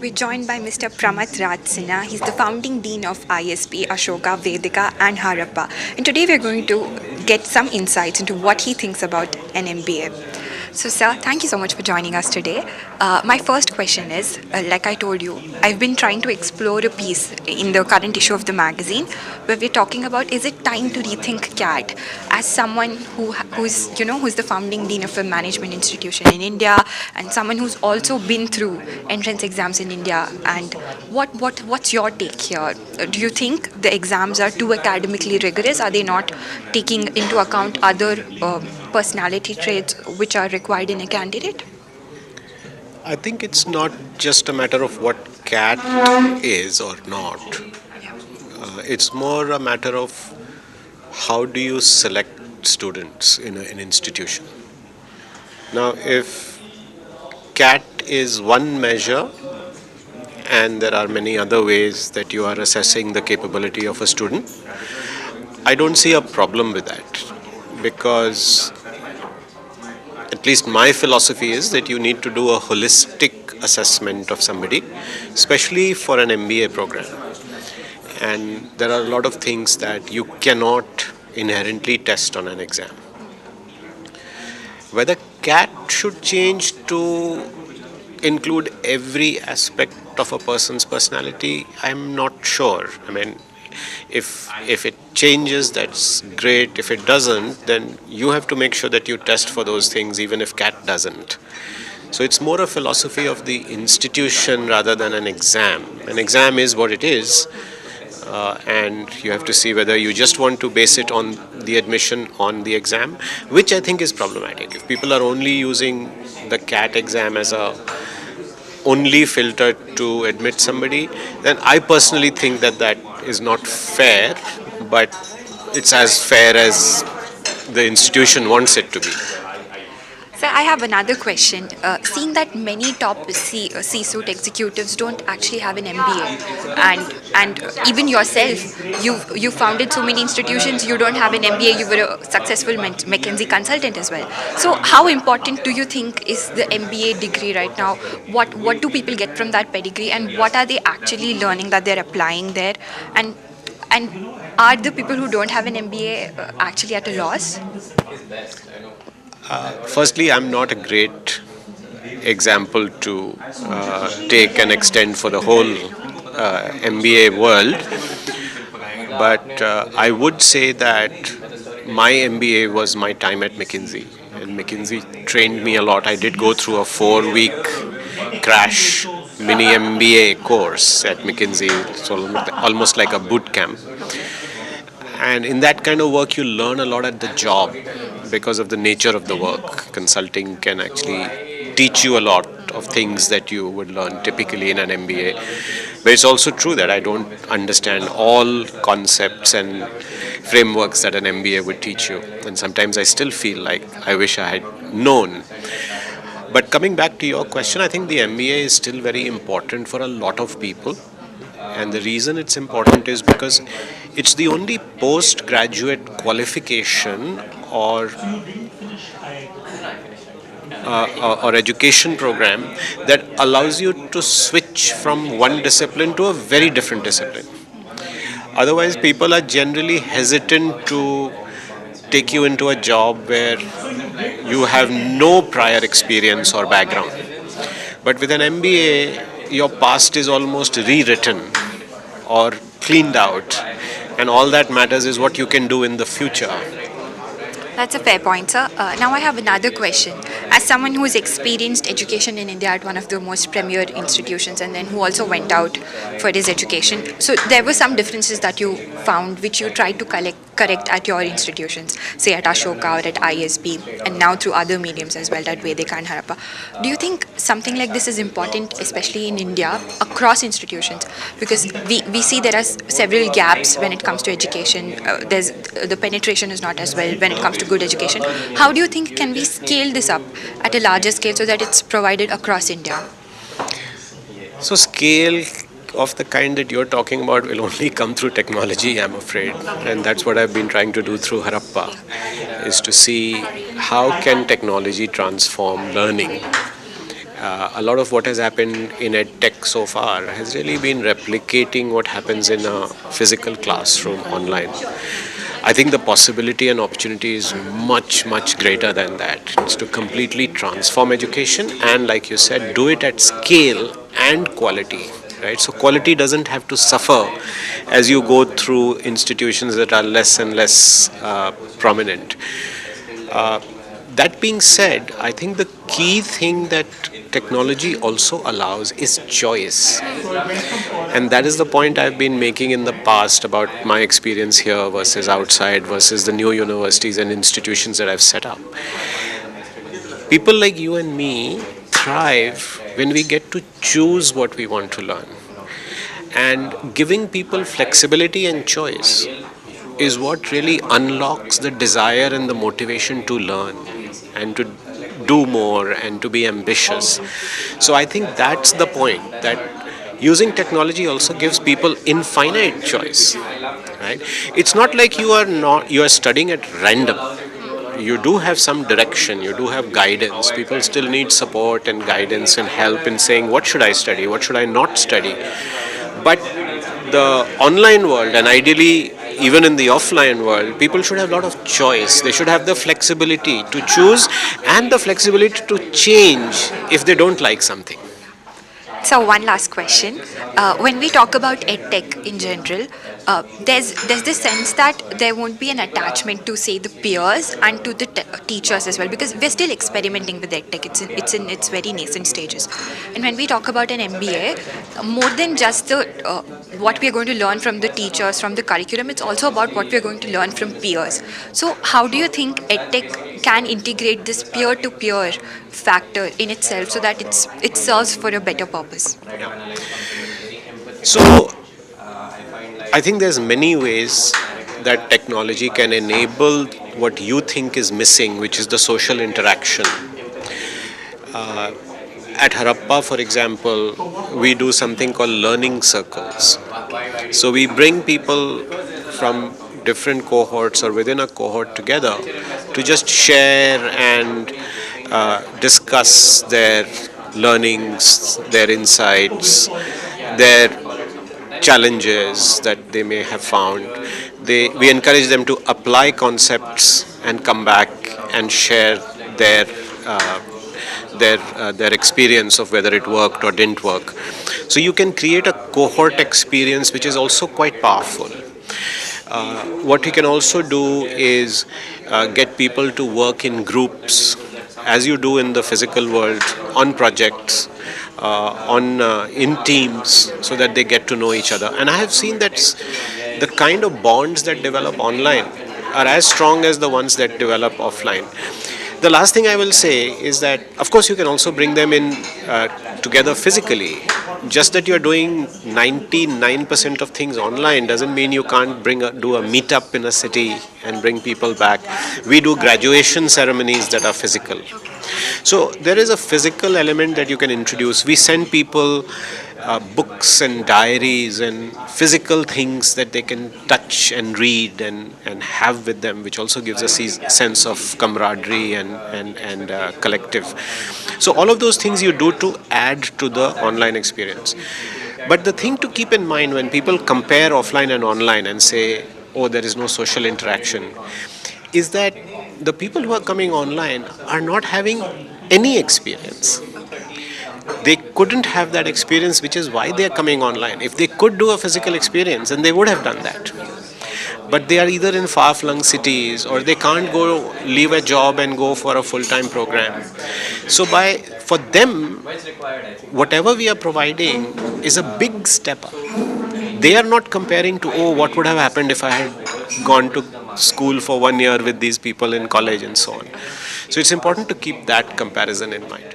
We're joined by Mr. Pramath Raj Sinha. He's the founding dean of ISB, Ashoka, Vedika, and Harappa. And today we're going to get some insights into what he thinks about an MBA. So, sir, thank you so much for joining us today. My first question is, like I told you, I've been trying to explore a piece in the current issue of the magazine where we're talking about is it time to rethink CAT as someone who's the founding dean of a management institution in India and someone who's also been through entrance exams in India. And what's your take here? Do you think the exams are too academically rigorous? Are they not taking into account other personality traits which are required in a candidate? I think it's not just a matter of what CAT is or not. It's more a matter of how do you select students in an institution. Now, if CAT is one measure and there are many other ways that you are assessing the capability of a student, I don't see a problem with that, because at least my philosophy is that you need to do a holistic assessment of somebody, especially for an MBA program. And there are a lot of things that you cannot inherently test on an exam. Whether CAT should change to include every aspect of a person's personality, I'm not sure. I mean, if it changes, that's great. If it doesn't, then you have to make sure that you test for those things, even if CAT doesn't. So it's more a philosophy of the institution rather than an exam. An exam is what it is, and you have to see whether you just want to base it on the admission on the exam, which I think is problematic. If people are only using the CAT exam as a only filter to admit somebody, then I personally think that is not fair, but it's as fair as the institution wants it to be. So I have another question. Seeing that many top C-suite executives don't actually have an MBA, and even yourself, you founded so many institutions. You don't have an MBA. You were a successful McKinsey consultant as well. So how important do you think is the MBA degree right now? What do people get from that pedigree, and what are they actually learning that they're applying there? And are the people who don't have an MBA actually at a loss? Firstly, I'm not a great example to take and extend for the whole MBA world, but I would say that my MBA was my time at McKinsey, and McKinsey trained me a lot. I did go through a 4-week crash mini MBA course at McKinsey. It's almost like a boot camp. And in that kind of work, you learn a lot at the job because of the nature of the work. Consulting can actually teach you a lot of things that you would learn typically in an MBA. But it's also true that I don't understand all concepts and frameworks that an MBA would teach you. And sometimes I still feel like I wish I had known. But coming back to your question, I think the MBA is still very important for a lot of people. And the reason it's important is because it's the only postgraduate qualification or education program that allows you to switch from one discipline to a very different discipline. Otherwise, people are generally hesitant to take you into a job where you have no prior experience or background. But with an MBA, your past is almost rewritten or cleaned out, and all that matters is what you can do in the future. That's a fair point, sir. Now I have another question. As someone who has experienced education in India at one of the most premier institutions and then who also went out for his education, so there were some differences that you found which you tried to correct at your institutions, say at Ashoka or at ISB, and now through other mediums as well, at Vedika and Harappa. Do you think something like this is important, especially in India, across institutions? Because we see there are several gaps when it comes to education. The penetration is not as well when it comes to good education. How do you think can we scale this up at a larger scale so that it's provided across India? So scale of the kind that you're talking about will only come through technology, I'm afraid. And that's what I've been trying to do through Harappa, is to see how can technology transform learning. A lot of what has happened in tech so far has really been replicating what happens in a physical classroom online. I think the possibility and opportunity is much, much greater than that. It's to completely transform education and, like you said, do it at scale and quality. Right? So quality doesn't have to suffer as you go through institutions that are less and less prominent. That being said, I think the key thing that technology also allows is choice. And that is the point I've been making in the past about my experience here versus outside versus the new universities and institutions that I've set up. People like you and me thrive when we get to choose what we want to learn. And giving people flexibility and choice is what really unlocks the desire and the motivation to learn and to do more and to be ambitious. So I think that's the point, that using technology also gives people infinite choice, right? It's not like you are studying at random. You do have some direction, you do have guidance. People still need support and guidance and help in saying, what should I study, what should I not study? But the online world, and ideally even in the offline world, people should have a lot of choice. They should have the flexibility to choose and the flexibility to change if they don't like something. So one last question. When we talk about edtech in general, there's this sense that there won't be an attachment to, say, the peers and to the teachers as well, because we're still experimenting with edtech. It's in its very nascent stages. And when we talk about an MBA, more than just the what we're going to learn from the teachers, from the curriculum, it's also about what we're going to learn from peers. So how do you think edtech can integrate this peer-to-peer factor in itself so that it serves for a better purpose? Yeah. So I think there's many ways that technology can enable what you think is missing, which is the social interaction. At Harappa, for example, we do something called learning circles. So we bring people from different cohorts or within a cohort together to just share and discuss their learnings, their insights, their challenges that they may have found. We encourage them to apply concepts and come back and share their experience of whether it worked or didn't work. So you can create a cohort experience which is also quite powerful. What you can also do is get people to work in groups, as you do in the physical world, on projects, in teams, so that they get to know each other. And I have seen that the kind of bonds that develop online are as strong as the ones that develop offline. The last thing I will say is that, of course, you can also bring them in together physically. Just that you're doing 99% of things online doesn't mean you can't do a meetup in a city and bring people back. We do graduation ceremonies that are physical. So there is a physical element that you can introduce. We send people books and diaries and physical things that they can touch and read and have with them, which also gives us a sense of camaraderie and collective. So all of those things you do to add to the online experience. But the thing to keep in mind when people compare offline and online and say, oh, there is no social interaction, is that the people who are coming online are not having any experience. They couldn't have that experience, which is why they are coming online. If they could do a physical experience, then they would have done that. But they are either in far-flung cities or they can't go leave a job and go for a full-time program. So for them, whatever we are providing is a big step up. They are not comparing to, oh, what would have happened if I had gone to school for 1 year with these people in college and so on. So it's important to keep that comparison in mind.